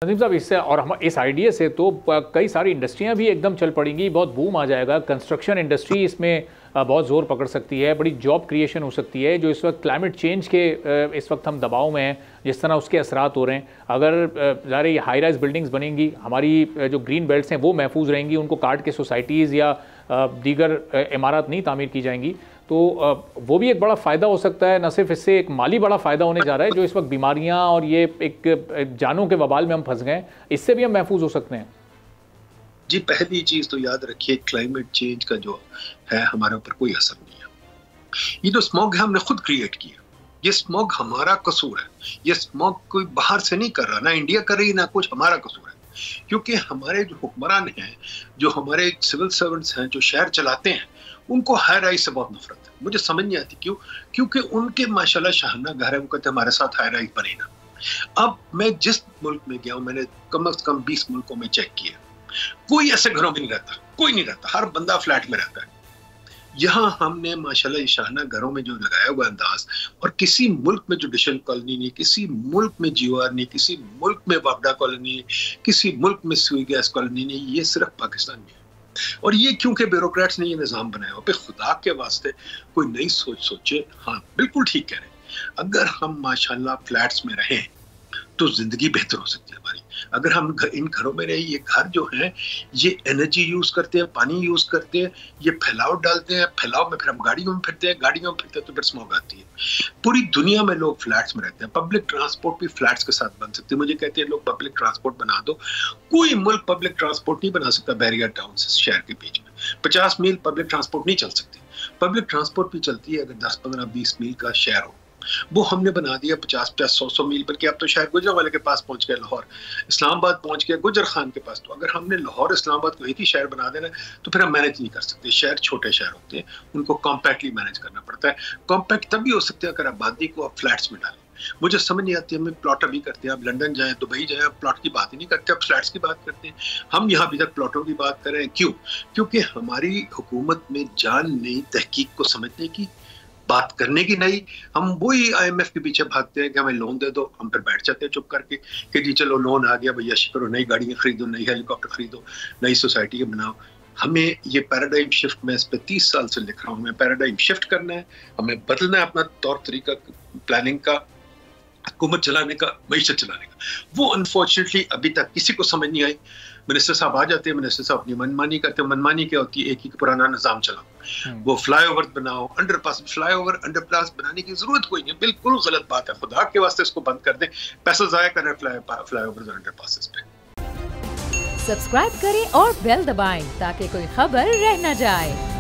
नदीम साहब, इससे और हम इस आइडिया से तो कई सारी इंडस्ट्रियां भी एकदम चल पड़ेंगी, बहुत बूम आ जाएगा। कंस्ट्रक्शन इंडस्ट्री इसमें बहुत ज़ोर पकड़ सकती है, बड़ी जॉब क्रिएशन हो सकती है। जो इस वक्त क्लाइमेट चेंज के इस वक्त हम दबाव में हैं, जिस तरह उसके असरात हो रहे हैं, अगर ज़ाहिर ये हाई राइज बिल्डिंग्स बनेंगी, हमारी जो ग्रीन बेल्ट्स हैं वो महफूज रहेंगी, उनको काट के सोसाइटीज़ या दीगर इमारत नहीं तामीर की जाएंगी, तो वो भी एक बड़ा फ़ायदा हो सकता है। न सिर्फ इससे एक माली बड़ा फ़ायदा होने जा रहा है, जो इस वक्त बीमारियां और ये एक जानों के वबाल में हम फंस गए, इससे भी हम महफूज हो सकते हैं। जी, पहली चीज़ तो याद रखिए, क्लाइमेट चेंज का जो है हमारे ऊपर कोई असर नहीं है। ये जो स्मॉग है हमने खुद क्रिएट किया, ये स्मॉग हमारा कसूर है। ये स्मॉग कोई बाहर से नहीं कर रहा, ना इंडिया कर रही, ना कुछ, हमारा कसूर है। क्योंकि हमारे जो हुक्मरान हैं, जो हमारे सिविल सर्वेंट्स हैं, जो शहर चलाते हैं, उनको हाई राइज से बहुत नफरत है। मुझे समझ नहीं आती क्यों, क्योंकि उनके माशाल्लाह शाहाना घर है, वो कहते हैं हमारे साथ हाई राइज बने ना। अब मैं जिस मुल्क में गया हूँ, मैंने कम से कम 20 मुल्कों में चेक किया, कोई ऐसे घरों में नहीं रहता, कोई नहीं रहता, हर बंदा फ्लैट में रहता है। यहाँ हमने माशाल्लाह शाहाना घरों में जो लगाया हुआ अंदाज, और किसी मुल्क में जुडिशल कॉलोनी नहीं, किसी मुल्क में जीओआर नहीं, किसी मुल्क में वापडा कॉलोनी नहीं, किसी मुल्क में सुई गैस कॉलोनी नहीं, ये सिर्फ पाकिस्तान में है। और ये क्योंकि ब्यूरोक्रेट्स ने ये निज़ाम बनाया हुआ। खुदा के वास्ते कोई नई सोच सोचे। हाँ, बिल्कुल ठीक कह रहे हैं, अगर हम माशाल्लाह फ्लैट्स में रहें तो जिंदगी बेहतर हो सकती है हमारी। अगर हम इन घरों में रहे, ये घर जो है ये एनर्जी यूज करते हैं, पानी यूज करते हैं, ये फैलाव डालते हैं, फैलाव में फिर हम गाड़ियों में फिरते हैं, गाड़ियों में फिरते हैं तो फिर स्मॉग आती है। पूरी दुनिया में लोग फ्लैट्स में रहते हैं, पब्लिक ट्रांसपोर्ट भी फ्लैट्स के साथ बन सकती है। मुझे कहते हैं लोग पब्लिक ट्रांसपोर्ट बना दो, कोई मुल्क पब्लिक ट्रांसपोर्ट नहीं बना सकता बैरियर टाउन से शहर के बीच में। 50 मील पब्लिक ट्रांसपोर्ट नहीं चल सकती। पब्लिक ट्रांसपोर्ट भी चलती है अगर 10, 15, 20 मील का शहर हो। वो हमने बना दिया 50, 100 मील पर, कि अब तो शायद गुजरावाले के पास पहुंच गया, लाहौर इस्लामाबाद पहुंच गया, गुजर खान के पास। तो अगर हमने लाहौर इस्लामाबाद को एक ही शहर बना देना तो फिर हम मैनेज नहीं कर सकते। शहर छोटे शहर होते हैं, उनको कॉम्पैक्टली मैनेज करना पड़ता है। कॉम्पैक्ट तभी हो सकते हैं अगर आबादी को आप फ्लैट्स में डालें। मुझे समझ नहीं आती, हमें प्लॉट अभी करते हैं, आप लंदन जाएं, दुबई जाएं, आप प्लॉट की बात ही नहीं करते, आप फ्लैट्स की बात करते हैं। हम यहाँ अभी तक प्लॉटों की बात कर रहे हैं, क्यों? क्योंकि हमारी हुकूमत में जान नहीं तहकीक को समझने की, बात करने की नहीं। हम वही IMF के पीछे भागते हैं कि हमें लोन दे दो, हम फिर बैठ जाते हैं चुप करके कि जी चलो लोन आ गया भैया, करो, नई गाड़ियां खरीदो, नई हेलीकॉप्टर खरीदो, नई सोसाइटी बनाओ। हमें ये पैराडाइम शिफ्ट, मैं इस पे 30 साल से लिख रहा हूँ, हमें पैराडाइम शिफ्ट करना है, हमें बदलना है अपना तौर तरीका प्लानिंग का, हुकूमत चलाने का, मईशत चलाने का। वो अनफॉर्चुनेटली अभी तक किसी को समझ नहीं आई। मिनिस्टर साहब आ जाते हैं, मिनिस्टर साहब अपनी मनमानी करते हैं। मनमानी क्या होती है? एक ही पुराना निजाम चलाओ, वो फ्लाईओवर बनाओ, अंडरपास। फ्लाईओवर अंडरपास बनाने की जरूरत कोई नहीं, बिल्कुल गलत बात है। खुदा के वास्ते इसको बंद कर दें, पैसा जाया कर रहे हैं फ्लाईओवर अंडरपासेस पे। सब्सक्राइब करें और बेल दबाएं ताकि कोई खबर रह न जाए।